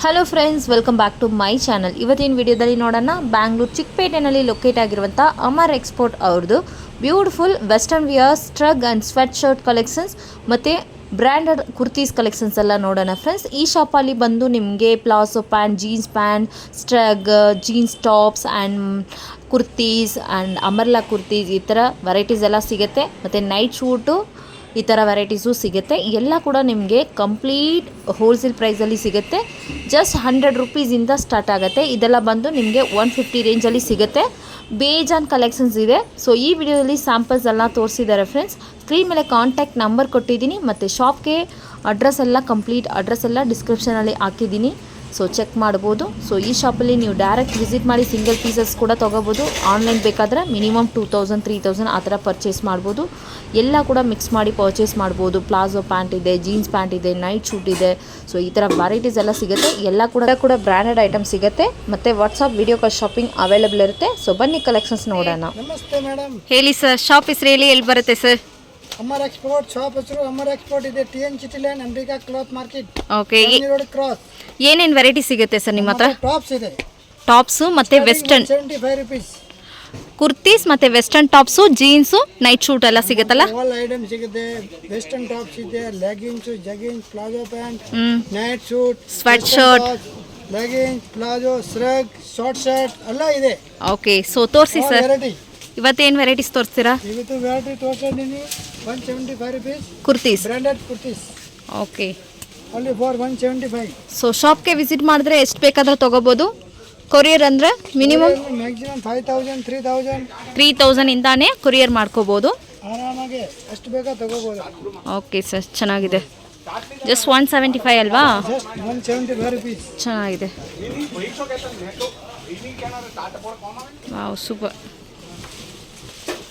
Hello friends, welcome back to my channel. ಇವತ್ತಿನ ವಿಡಿಯೋದಲ್ಲಿ ನೋಡೋಣ, ಬ್ಯಾಂಗ್ಳೂರು ಚಿಕ್ಕಪೇಟೆನಲ್ಲಿ ಲೊಕೇಟ್ ಆಗಿರುವಂಥ ಅಮರ್ ಎಕ್ಸ್ಪೋರ್ಟ್ ಅವ್ರದ್ದು beautiful western wear shrug and sweat shirt collections ಮತ್ತು ಬ್ರ್ಯಾಂಡೆಡ್ ಕುರ್ತೀಸ್ ಕಲೆಕ್ಷನ್ಸ್ ಎಲ್ಲ ನೋಡೋಣ ಫ್ರೆಂಡ್ಸ್. ಈ ಶಾಪಲ್ಲಿ ಬಂದು ನಿಮಗೆ palazzo pant, jeans pant, shrug, jeans tops and kurtis and umbrella kurtis ಈ ಥರ ವೆರೈಟೀಸ್ ಎಲ್ಲ ಸಿಗುತ್ತೆ. ಮತ್ತು ನೈಟ್ ಶೂಟು ಈ ಥರ ವೆರೈಟೀಸು ಸಿಗುತ್ತೆ. ಎಲ್ಲ ಕೂಡ ನಿಮಗೆ ಕಂಪ್ಲೀಟ್ ಹೋಲ್ಸೇಲ್ ಪ್ರೈಸಲ್ಲಿ ಸಿಗುತ್ತೆ. ಜಸ್ಟ್ 100 ರುಪೀಸಿಂದ ಸ್ಟಾರ್ಟ್ ಆಗುತ್ತೆ. ಇದೆಲ್ಲ ಬಂದು ನಿಮಗೆ 150 ರೇಂಜಲ್ಲಿ ಸಿಗುತ್ತೆ. ಬೇಜಾನ್ ಕಲೆಕ್ಷನ್ಸ್ ಇದೆ. ಸೊ ಈ ವಿಡಿಯೋದಲ್ಲಿ ಸ್ಯಾಂಪಲ್ಸ್ ಎಲ್ಲ ತೋರಿಸಿದ್ದಾರೆ ಫ್ರೆಂಡ್ಸ್. ಸ್ಕ್ರೀನ್ ಮೇಲೆ ಕಾಂಟ್ಯಾಕ್ಟ್ ನಂಬರ್ ಕೊಟ್ಟಿದ್ದೀನಿ ಮತ್ತು ಶಾಪ್ಗೆ ಅಡ್ರೆಸ್ ಎಲ್ಲ ಕಂಪ್ಲೀಟ್ ಅಡ್ರೆಸ್ ಎಲ್ಲ ಡಿಸ್ಕ್ರಿಪ್ಷನಲ್ಲಿ ಹಾಕಿದ್ದೀನಿ. ಸೊ ಚೆಕ್ ಮಾಡ್ಬೋದು. ಸೊ ಈ ಶಾಪಲ್ಲಿ ನೀವು ಡೈರೆಕ್ಟ್ ವಿಸಿಟ್ ಮಾಡಿ ಸಿಂಗಲ್ ಪೀಸಸ್ ಕೂಡ ತೊಗೋಬೋದು. ಆನ್ಲೈನ್ ಬೇಕಾದರೆ ಮಿನಿಮಮ್ 2000 3000 ಆ ಥರ ಪರ್ಚೇಸ್ ಮಾಡ್ಬೋದು. ಎಲ್ಲ ಕೂಡ ಮಿಕ್ಸ್ ಮಾಡಿ ಪರ್ಚೇಸ್ ಮಾಡ್ಬೋದು. ಪ್ಲಾಜೋ ಪ್ಯಾಂಟ್ ಇದೆ, ಜೀನ್ಸ್ ಪ್ಯಾಂಟ್ ಇದೆ, ನೈಟ್ ಶೂಟ್ ಇದೆ. ಸೊ ಈ ಥರ ವೆರೈಟೀಸ್ ಎಲ್ಲ ಸಿಗುತ್ತೆ. ಎಲ್ಲ ಕೂಡ ಬ್ರ್ಯಾಂಡೆಡ್ ಐಟಮ್ ಸಿಗುತ್ತೆ. ಮತ್ತು WhatsApp video call shopping available ಇರುತ್ತೆ. ಸೊ ಬನ್ನಿ ಕಲೆಕ್ಷನ್ಸ್ ನೋಡೋಣ. ನಮಸ್ತೆ ಮೇಡಮ್. ಹೇಳಿ ಸರ್, ಶಾಪ್ ಹೆಸರು ಹೇಳಿ, ಎಲ್ಲಿ ಬರುತ್ತೆ ಸರ್? ಅಮರ್ ಎಕ್ಸ್ಪೋರ್ಟ್ ಶಾಪ್ ಹೆಸರು ಅಮರ್ ಎಕ್ಸ್ಪೋರ್ಟ್ ಇದೆ. TN city line, Ambika cloth market, okay. Road cross. ಏನೇನು ವೆರೈಟಿ ಸಿಗುತ್ತೆ ಸರ್ ನಿಮ್ಮ ಹತ್ರ? ಟಾಪ್ಸ್ ಇದೆ, ಟಾಪ್ಸು ಮತ್ತು ವೆಸ್ಟರ್ನ್ 75 ರುಪೀಸ್. ಕುರ್ತೀಸ್ ಮತ್ತು western tops, jeans, night suit ಎಲ್ಲ ಸಿಗುತ್ತಲ್ಲ? ಆಲ್ ಐಟಮ್ ಸಿಗುತ್ತೆ. ವೆಸ್ಟರ್ನ್ ಟಾಪ್ಸ್ ಇದೆ, leggings, jeggings, palazzo pant, night suit, sweat shirt, leggings, palazzo, shrug, short shirt ಎಲ್ಲ ಇದೆ. ಓಕೆ. ಸೊ ತೋರಿಸಿ ಸರ್, ವೆರೈಟಿ. ಇವತ್ತೇನು ವೆರೈಟೀಸ್ ತೋರಿಸ್ತೀರಾ? ಇವತ್ತು ವೆರೈಟಿ ತೋರಿಸಿದ್ದೀನಿ. 175 rupees kurtis, branded kurtis, okay. Only for 175. So ಶಾಪ್ಗೆ ವಿಸಿಟ್ ಮಾಡಿದ್ರೆ ಎಷ್ಟು ಬೇಕಾದರೂ ತೊಗೋಬೋದು. ಕೊರಿಯರ್ ಅಂದರೆ ಮಿನಿಮಮ್ ಮ್ಯಾಕ್ಸಿಮಮ್ 5000 3000 3000 ಇಂದಾನೇ ಕೊರಿಯರ್ ಮಾಡ್ಕೋಬೋದು. ಆರಾಮಾಗಿ ಎಷ್ಟು ಬೇಕಾ ತಗೋಬೋದು. ಓಕೆ ಸರ್, ಚೆನ್ನಾಗಿದೆ. ಜಸ್ಟ್ 175 ಅಲ್ವಾ? Just 175 rupees. ಚೆನ್ನಾಗಿದೆ. Wow, super.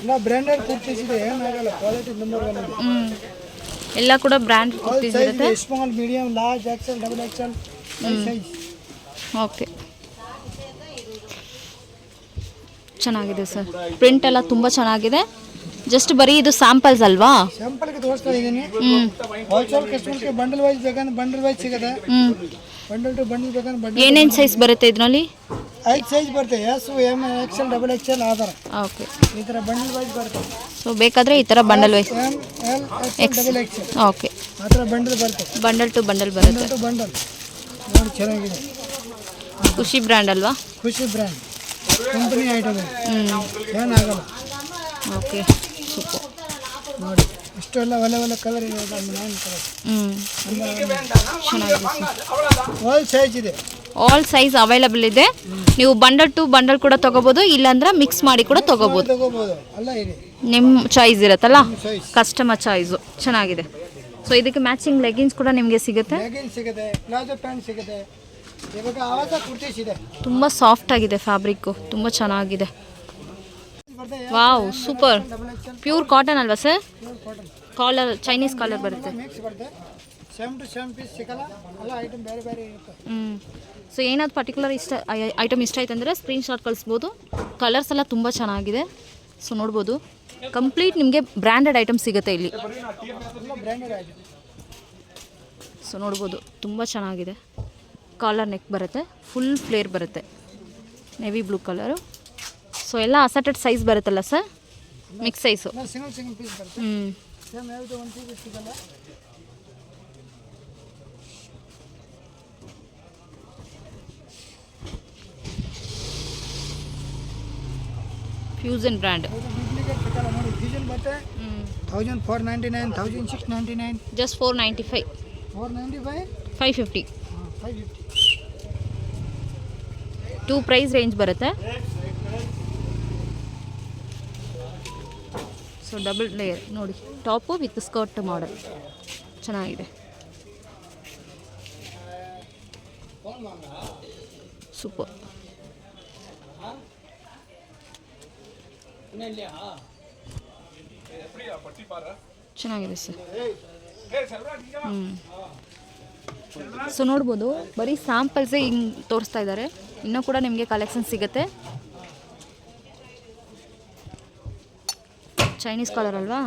ಎಲ್ಲ ಬ್ರ್ಯಾಂಡೆಡ್ ಕುರ್ತೀಸ್ ಇದೆ, ಏನಾಗಲ್ಲ. Quality number 1. ಎಲ್ಲ ಕೂಡ ಬ್ರ್ಯಾಂಡ್ ಕುರ್ತೀಸ್ ಇರುತ್ತೆ. Small, medium, large, XL, double XL size. Okay, ಚೆನ್ನಾಗಿದೆ ಸರ್. ಪ್ರಿಂಟ್ ಎಲ್ಲ ತುಂಬ ಚೆನ್ನಾಗಿದೆ. ಜಸ್ಟ್ ಬರೀ ಇದು ಸ್ಯಾಂಪಲ್ಸ್ ಅಲ್ವಾ? ಸ್ಯಾಂಪಲ್ಗೆ ತೋರಿಸ್ತಾ ಇದ್ದೀನಿ. ಹೋಲ್ಸೇಲ್ ಕಸ್ಟಮರ್ಗೆ ಬಂಡಲ್ ವೈಸ್ ಬೇಕಂದ್ರೆ ಬಂಡಲ್ ವೈಸ್ ಸಿಗುತ್ತೆ. ಬಂಡಲ್ ಟು ಬಂಡಲ್ ಬೇಕಂದ್ರೆ ಬಂಡಲ್. ಏನೇನು ಸೈಜ್ ಬರುತ್ತೆ ಇದರಲ್ಲಿ? 5 ಸೈಜ್ ಬರುತ್ತೆ. S, M, XL, double XL ಆ ಥರ. ಓಕೆ. ಈ ಥರ ಬಂಡಲ್ ವೈಸ್ ಬರುತ್ತೆ. ಸೊ ಬೇಕಾದರೆ ಈ ಥರ bundle wise, M, L, XL, double XL okay. ಆ ಥರ ಬಂಡಲ್ ಬರುತ್ತೆ. ಬಂಡಲ್ ಟು ಬಂಡಲ್ ಬರುತ್ತೆ. ಬಂಡಲ್ ಟು ಬಂಡಲ್ ನೋಡಿ, ಚೆನ್ನಾಗಿದೆ. ಖುಷಿ ಬ್ರ್ಯಾಂಡ್ ಅಲ್ವಾ? ಖುಷಿ ಬ್ರ್ಯಾಂಡ್ ಕಂಪನಿ ಐಟಮ್ ಏನಾಗಲ್ಲ. Okay, super. ನೋಡಿ ಇಷ್ಟೆಲ್ಲ ಒಳ್ಳೆ ಕಲರ್ ಇದೆ. ಚೆನ್ನಾಗಿದೆ ಸರ್. ಆಲ್ ಸೈಜ್ ಇದೆ, ಆಲ್ ಸೈಜ್ ಅವೈಲಬಲ್ ಇದೆ. ನೀವು ಬಂಡಲ್ ಟು ಬಂಡಲ್ ಕೂಡ ತೊಗೋಬೋದು, ಇಲ್ಲಾಂದ್ರೆ ಮಿಕ್ಸ್ ಮಾಡಿ ಕೂಡ ತೊಗೋಬೋದು. ಅಲ್ಲ ಇದೆ, ನಿಮ್ಮ ಚಾಯ್ಸ್ ಇರುತ್ತಲ್ಲ, ಸೈಜ್ ಕಸ್ಟಮರ್ ಚಾಯ್ಸು. ಚೆನ್ನಾಗಿದೆ. ಸೊ ಇದಕ್ಕೆ ಮ್ಯಾಚಿಂಗ್ ಲೆಗಿನ್ಸ್ ಕೂಡ ನಿಮಗೆ ಸಿಗುತ್ತೆ. ಲೆಗಿನ್ಸ್ ಸಿಗುತ್ತೆ, ಪ್ಲಾಜೋ ಪ್ಯಾಂಟ್ ಸಿಗುತ್ತೆ. ಇವಾಗ ಆವಾಸ ಕುರ್ತೀಸ್ ಇದೆ. ತುಂಬ ಸಾಫ್ಟ್ ಆಗಿದೆ ಫ್ಯಾಬ್ರಿಕ್ಕು, ತುಂಬ ಚೆನ್ನಾಗಿದೆ. Wow, super. ಪ್ಯೂರ್ ಕಾಟನ್ ಅಲ್ವಾ ಸರ್? ಕಾಲರ್, ಚೈನೀಸ್ ಕಾಲರ್ ಬರುತ್ತೆ. ಮಿಕ್ಸ್ ಬರುತ್ತೆ. ಸೇಮ್ ಟು ಸೇಮ್ ಪೀಸ್ ಸಿಗಲ್ಲ. ಎಲ್ಲ ಐಟಮ್ ಬೇರೆ ಬೇರೆ ಇರುತ್ತೆ. ಸೊ ಏನಾದ್ರು ಪರ್ಟಿಕ್ಯುಲರ್ ಐಟಮ್ ಇಷ್ಟ ಆಯ್ತು ಅಂದರೆ ಸ್ಕ್ರೀನ್ಶಾಟ್ ಕಳಿಸ್ಬೋದು. ಕಲರ್ಸ್ ಎಲ್ಲ ತುಂಬ ಚೆನ್ನಾಗಿದೆ. ಸೊ ನೋಡ್ಬೋದು, ಕಂಪ್ಲೀಟ್ ನಿಮಗೆ ಬ್ರ್ಯಾಂಡೆಡ್ ಐಟಮ್ ಸಿಗುತ್ತೆ ಇಲ್ಲಿ. Branded item. ಸೊ ನೋಡ್ಬೋದು, ತುಂಬ ಚೆನ್ನಾಗಿದೆ. ಕಾಲರ್ ನೆಕ್ ಬರುತ್ತೆ, ಫುಲ್ ಫ್ಲೇರ್ ಬರುತ್ತೆ, ನೇವಿ ಬ್ಲೂ ಕಲರು. ಸೊ ಎಲ್ಲ ಅಸೆಟೆಡ್ ಸೈಜ್ ಬರುತ್ತಲ್ಲ sir? Mix size. Single piece ಬರುತ್ತೆ. ಸೇಮ್ ಯಾವುದು ಒಂದು ಪೀಸ್ ಸಿಗಲ್ಲ. Fusion brand. ಡೂಪ್ಲಿಕೇಟ್ ಸಿಗಲ್ಲ ನೋಡಿ. ಫ್ಯೂಸನ್ ಬರುತ್ತೆ. 1499, 1699. ಜಸ್ಟ್ 495. 495, 550. 550. 2 ಪ್ರೈಸ್ ರೇಂಜ್ ಬರುತ್ತೆ. ಸೊ ಡಬಲ್ ಲೇಯರ್ ನೋಡಿ, ಟಾಪು ವಿತ್ ಸ್ಕರ್ಟ್ ಮಾಡಲ್ ಚೆನ್ನಾಗಿದೆ. ಸೂಪರ್. ಚೆನ್ನಾಗಿದೆ ಸರ್. ಸೊ ನೋಡ್ಬೋದು, ಬರೀ ಸ್ಯಾಂಪಲ್ಸೇ ಹಿಂಗೆ ತೋರಿಸ್ತಾ ಇದ್ದಾರೆ. ಇನ್ನೂ ಕೂಡ ನಿಮಗೆ ಕಲೆಕ್ಷನ್ ಸಿಗುತ್ತೆ. ಚೈನೀಸ್ ಕಾಲರ್ ಅಲ್ವಾ?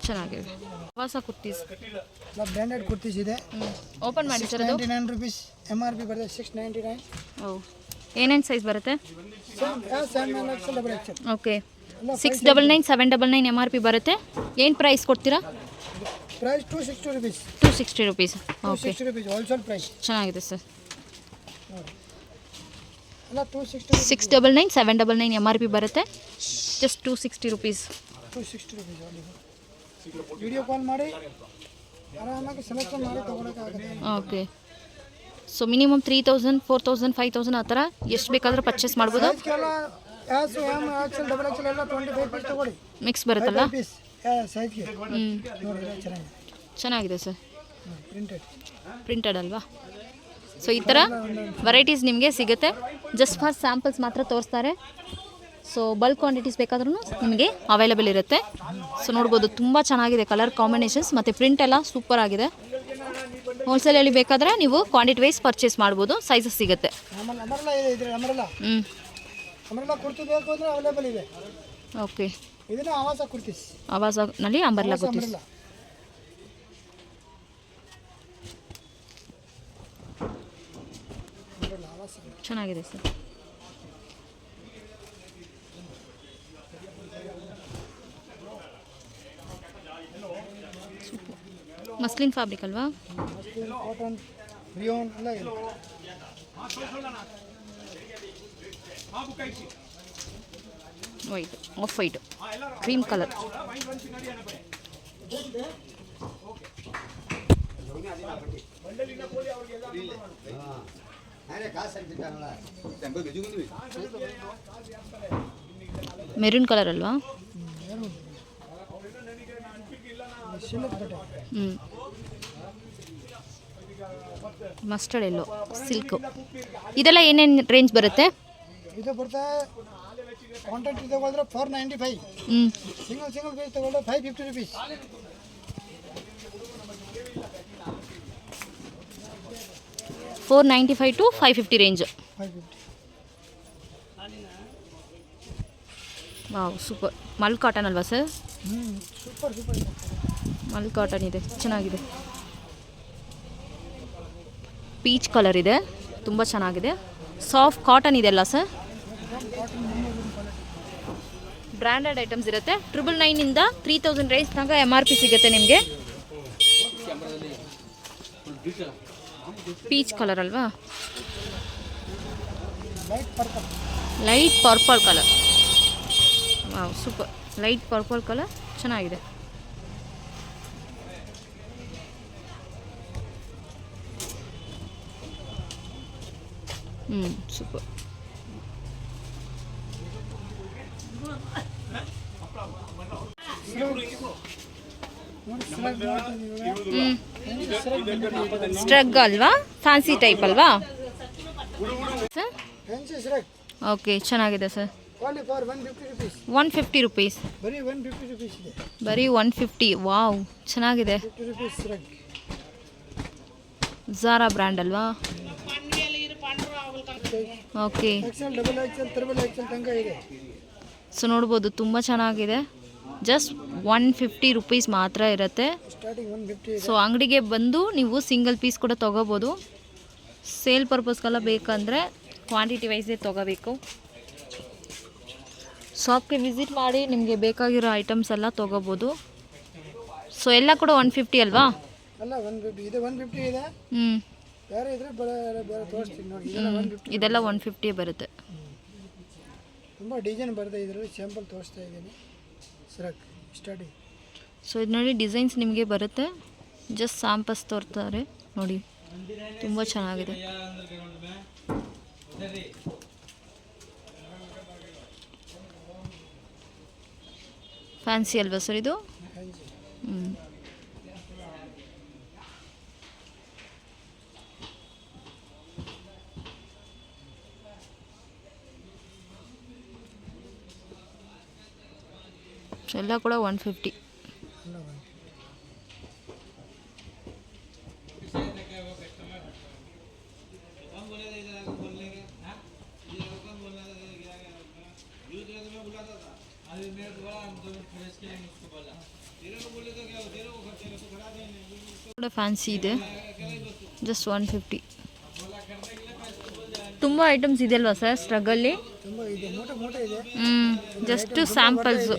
ಚೆನ್ನಾಗಿದೆ. ಹೊಸ ಕುರ್ತೀಸ್ ಎಲ್ಲ ಬ್ರ್ಯಾಂಡೆಡ್ ಕುರ್ತೀಸ್ ಇದೆ. ಓಪನ್ ಮಾಡಿ ಸರ್. ಅದು 99 ರುಪೀಸ್ MRP ಬರುತ್ತೆ 699. ಓ ಏನೇನು ಸೈಜ್ ಬರುತ್ತೆ? Same XL double XL. Okay 699 799 MRP ಬರುತ್ತೆ. ಏನು ಪ್ರೈಸ್ ಕೊಡ್ತೀರಾ? Price 260 rupees. 260 rupees. Okay 260 rupees wholesale price. ಚೆನ್ನಾಗಿದೆ ಸರ್. ಎಲ್ಲ 260. 699 799 MRP ಬರುತ್ತೆ. Just 260 rupees. 260 rupees only. Video call ಮಾಡಿ ಆರಾಮಾಗಿ ಸೆಲೆಕ್ಷನ್ ಮಾಡಿ ತೊಗೊಳಕ್ಕಾಗುತ್ತೆ. ಓಕೆ ಸೊ ಮಿನಿಮಮ್ 3000 4000 5000 ಆ ಥರ ಎಷ್ಟು ಬೇಕಾದರೂ ಪರ್ಚೇಸ್ ಮಾಡ್ಬೋದು. ಸೈಜ್ಗೆಲ್ಲ S M XL double XL ಎಲ್ಲ 25 ಪೀಸ್ ತೊಗೊಳ್ಳಿ. ಮಿಕ್ಸ್ ಬರುತ್ತಲ್ಲ? ಪೀಸ್ ಸೈಜ್ಗೆ ನೋಡಿ ಚೆನ್ನಾಗಿದೆ. ಚೆನ್ನಾಗಿದೆ ಸರ್. ಪ್ರಿಂಟೆಡ್ ಅಲ್ವಾ? ಸೊ ಈ ಥರ ವೆರೈಟೀಸ್ ನಿಮಗೆ ಸಿಗುತ್ತೆ. ಜಸ್ಟ್ ಫಾರ್ ಸ್ಯಾಂಪಲ್ಸ್ ಮಾತ್ರ ತೋರಿಸ್ತಾರೆ. ಸೊ ಬಲ್ಕ್ ಕ್ವಾಂಟಿಟೀಸ್ ಬೇಕಾದ್ರೂ ನಿಮಗೆ ಅವೈಲೇಬಲ್ ಇರುತ್ತೆ. ಸೊ ನೋಡ್ಬೋದು ತುಂಬ ಚೆನ್ನಾಗಿದೆ ಕಲರ್ ಕಾಂಬಿನೇಷನ್ಸ್ ಮತ್ತು ಪ್ರಿಂಟ್ ಎಲ್ಲ ಸೂಪರ್ ಆಗಿದೆ. ಹೋಲ್ಸೇಲಲ್ಲಿ ಬೇಕಾದರೆ ನೀವು ಕ್ವಾಂಟಿಟಿ ವೈಸ್ ಪರ್ಚೇಸ್ ಮಾಡ್ಬೋದು. ಸೈಜಸ್ ಸಿಗುತ್ತೆ. ಅಮರಲ್ಲ ಕುರ್ತಿ ಬೇಕು ಅಂದರೆ ಅವೈಲೇಬಲ್ ಇದೆ. ಓಕೆ ಇದನ್ನ ಆವಾಸ ಕುರ್ತೀಸ್. ಆವಾಸನಲ್ಲಿ ಅಂಬರ್ಲಾ ಕುರ್ತೀಸ್. ಚೆನ್ನಾಗಿದೆ ಸರ್. ಮಸ್ಲಿನ್ ಫ್ಯಾಬ್ರಿಕ್ ಅಲ್ವಾ? ಮಸ್ಲಿನ್, ಕಾಟನ್, ರಿಯೋನ್ ಎಲ್ಲ ಇದೆ. White, off white, cream colour. Maroon colour ಅಲ್ವಾ? Mustard yellow, silk. ಇದೆಲ್ಲ ಏನೇನು ರೇಂಜ್ ಬರುತ್ತೆ? ಇದು ಬರ್ತಾ ಕಾಂಟ್ರಾಕ್ಟ್ ತಗೊಂಡ್ರೆ 495. ಸಿಂಗಲ್ ಪೀಸ್ ತಗೊಂಡ್ರೆ 550 rupees. $495 to $550 range. 550. Wow super. ಮಲ್ ಕಾಟನ್ ಅಲ್ವಾ ಸರ್? ಸೂಪರ್. ಮಲ್ ಕಾಟನ್ ಇದೆ, ಚೆನ್ನಾಗಿದೆ. ಪೀಚ್ ಕಲರ್ ಇದೆ, ತುಂಬ ಚೆನ್ನಾಗಿದೆ. ಸಾಫ್ಟ್ ಕಾಟನ್ ಇದೆಲ್ಲ ಸರ್. ಬ್ರ್ಯಾಂಡೆಡ್ ಐಟಮ್ಸ್ ಇರುತ್ತೆ. 999 ಇಂದ 3000 ರೇಂಜ್ ತನಕ MRP ಸಿಗುತ್ತೆ ನಿಮಗೆ. ಪೀಚ್ ಕಲರ್ ಅಲ್ವಾ? Light purple colour. Wow super. Light purple colour ಚೆನ್ನಾಗಿದೆ. ಸೂಪರ್. ಸ್ಟ್ರಗ್ ಅಲ್ವಾ? ಫ್ಯಾನ್ಸಿ ಟೈಪ್ ಅಲ್ವಾ ಸರ್? ಓಕೆ ಚೆನ್ನಾಗಿದೆ ಸರ್. 150 ರುಪೀಸ್. ಬರೀ 150. ವಾವ್ ಚೆನ್ನಾಗಿದೆ. ಝಾರಾ ಬ್ರ್ಯಾಂಡ್ ಅಲ್ವಾ? ಓಕೆ ಸೊ ನೋಡ್ಬೋದು ತುಂಬ ಚೆನ್ನಾಗಿದೆ. ಜಸ್ಟ್ 150 ರುಪೀಸ್ ಮಾತ್ರ ಇರುತ್ತೆ. ಸೊ ಅಂಗಡಿಗೆ ಬಂದು ನೀವು ಸಿಂಗಲ್ ಪೀಸ್ ಕೂಡ ತೊಗೋಬೋದು. ಸೇಲ್ ಪರ್ಪಸ್ಗೆಲ್ಲ ಬೇಕಂದರೆ ಕ್ವಾಂಟಿಟಿ ವೈಸೇ ತೊಗೋಬೇಕು. ಶಾಪ್ಗೆ ವಿಸಿಟ್ ಮಾಡಿ ನಿಮಗೆ ಬೇಕಾಗಿರೋ ಐಟಮ್ಸ್ ಎಲ್ಲ ತೊಗೋಬೋದು. ಸೊ ಎಲ್ಲ ಕೂಡ 150 ಅಲ್ವಾ? ಅಲ್ಲ 150 ಇದೆ. 150 ಇದೆ. ಬೇರೆ ಇದ್ರೆ ಬೇರೆ ತೋರಿಸ್ತೀನಿ ನೋಡಿ. ಇದೆಲ್ಲ 150 ಬರುತ್ತೆ. ತುಂಬ ಡಿಸೈನ್ ಬರುತ್ತೆ ಇದರಲ್ಲಿ. ಸ್ಯಾಂಪಲ್ ತೋರಿಸ್ತಾ ಇದ್ದೀನಿ. ಸ್ಟಾರ್ಟಿಂಗ್. ಸೊ ಇದು ನೋಡಿ ಡಿಸೈನ್ಸ್ ನಿಮಗೆ ಬರುತ್ತೆ. ಜಸ್ಟ್ ಸ್ಯಾಂಪಲ್ಸ್ ತೋರ್ತಾರೆ ನೋಡಿ, ತುಂಬ ಚೆನ್ನಾಗಿದೆ. ಫ್ಯಾನ್ಸಿ ಅಲ್ವಾ ಸರ್ ಇದು? ಎಲ್ಲ ಕೂಡ 150. ಫ್ಯಾನ್ಸಿ ಇದೆ, ಜಸ್ಟ್ 150. ತುಂಬ ಐಟಮ್ಸ್ ಇದೆ ಅಲ್ವಾ ಸರ್ ಸ್ಟ್ರಗಲ್ಲಿ? ತುಂಬ ಇದೆ, ಮೂಟೆ ಇದೆ. Just samples.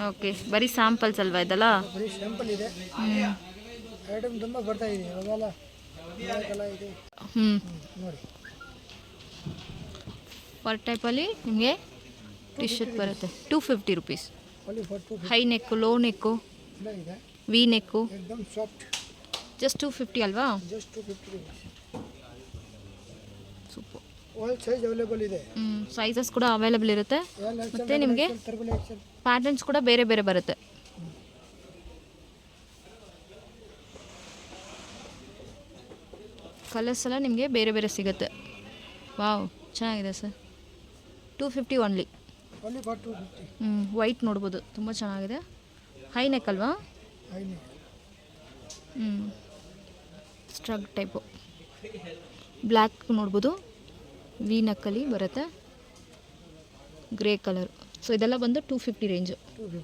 ಓಕೆ, ಬರೀ ಸ್ಯಾಂಪಲ್ಸ್ ಅಲ್ವಾ ಇದೆಲ್ಲ? ಬರೀ ಸ್ಯಾಂಪಲ್ ಇದೆ. ಐಟಮ್ ತುಂಬ ಬರ್ತಾ ಇದೆ ಅವಾಗೆಲ್ಲ ಇದೆ. ನೋಡಿ ಪರ್ ಟೈಪಲ್ಲಿ ನಿಮಗೆ ಟಿ ಶರ್ಟ್ ಬರುತ್ತೆ 250 rupees. Only for 250 high neck, low neck, ಎಲ್ಲ ಇದೆ. ವಿ ನೆಕ್ಕು, एकदम ಸಾಫ್ಟ್. ಜಸ್ಟ್ 250 ಅಲ್ವಾ? Just 250 rupees. Super. All size available ಇದೆ. ಸೈಜಸ್ ಕೂಡ ಅವೈಲೇಬಲ್ ಇರುತ್ತೆ. ಮತ್ತು ನಿಮಗೆ XL. ಪ್ಯಾಟರ್ನ್ಸ್ ಕೂಡ ಬೇರೆ ಬೇರೆ ಬರುತ್ತೆ. ಕಲರ್ಸ್ ಎಲ್ಲ ನಿಮಗೆ ಬೇರೆ ಬೇರೆ ಸಿಗುತ್ತೆ. ವಾವ್, ಚೆನ್ನಾಗಿದೆ sir. 250 only. Only for 250. White ನೋಡ್ಬೋದು, ತುಂಬ ಚೆನ್ನಾಗಿದೆ. ಹೈ ನೆಕ್ ಅಲ್ವಾ? High neck. ಸ್ಟ್ರಗ್ ಟೈಪು. ಬ್ಲ್ಯಾಕ್ ನೋಡ್ಬೋದು, ವಿ ನೆಕ್ಕಲ್ಲಿ ಬರುತ್ತೆ, ಗ್ರೇ ಕಲರ್. ಸೊ ಇದೆಲ್ಲ ಬಂದು 250 ರೇಂಜು. 250.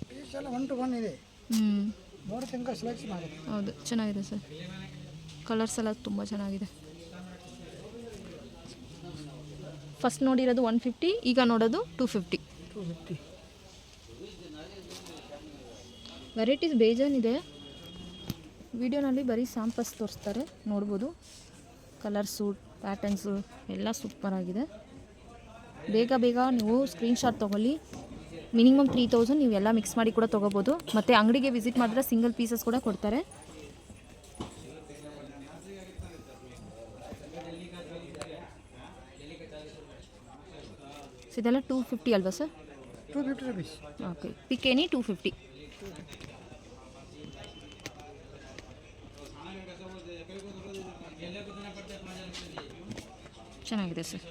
ಪೀಸ್ ಎಲ್ಲ 1 to 1 ಇದೆ. ನೋಡಿ ತನಕ ಸೆಲೆಕ್ಷನ್ ಆಗುತ್ತೆ. ಹೌದು, ಚೆನ್ನಾಗಿದೆ ಸರ್. ಕಲರ್ಸ್ ಎಲ್ಲ ತುಂಬ ಚೆನ್ನಾಗಿದೆ. ಫಸ್ಟ್ ನೋಡಿರೋದು 150, ಈಗ ನೋಡೋದು 250. 250. ವೆರೈಟೀಸ್ ಬೇಜಾನಿದೆ. ವಿಡಿಯೋನಲ್ಲಿ ಬರೀ ಸ್ಯಾಂಪಲ್ಸ್ ತೋರಿಸ್ತಾರೆ, ನೋಡ್ಬೋದು. ಕಲರ್ಸು, ಪ್ಯಾಟರ್ನ್ಸು ಎಲ್ಲ ಸೂಪರಾಗಿದೆ. ಬೇಗ ಬೇಗ ನೀವು ಸ್ಕ್ರೀನ್ಶಾಟ್ ತೊಗೊಳ್ಳಿ. ಮಿನಿಮಮ್ 3000 ನೀವು ಎಲ್ಲ ಮಿಕ್ಸ್ ಮಾಡಿ ಕೂಡ ತೊಗೋಬೋದು. ಮತ್ತು ಅಂಗಡಿಗೆ ವಿಸಿಟ್ ಮಾಡಿದ್ರೆ ಸಿಂಗಲ್ ಪೀಸಸ್ ಕೂಡ ಕೊಡ್ತಾರೆ. ಇದೆಲ್ಲ 250 ಅಲ್ವಾ ಸರ್? 250 rupees. ಓಕೆ, ಪಿಕ್ ಎನಿ 250. ಚೆನ್ನಾಗಿದೆ ಸರ್.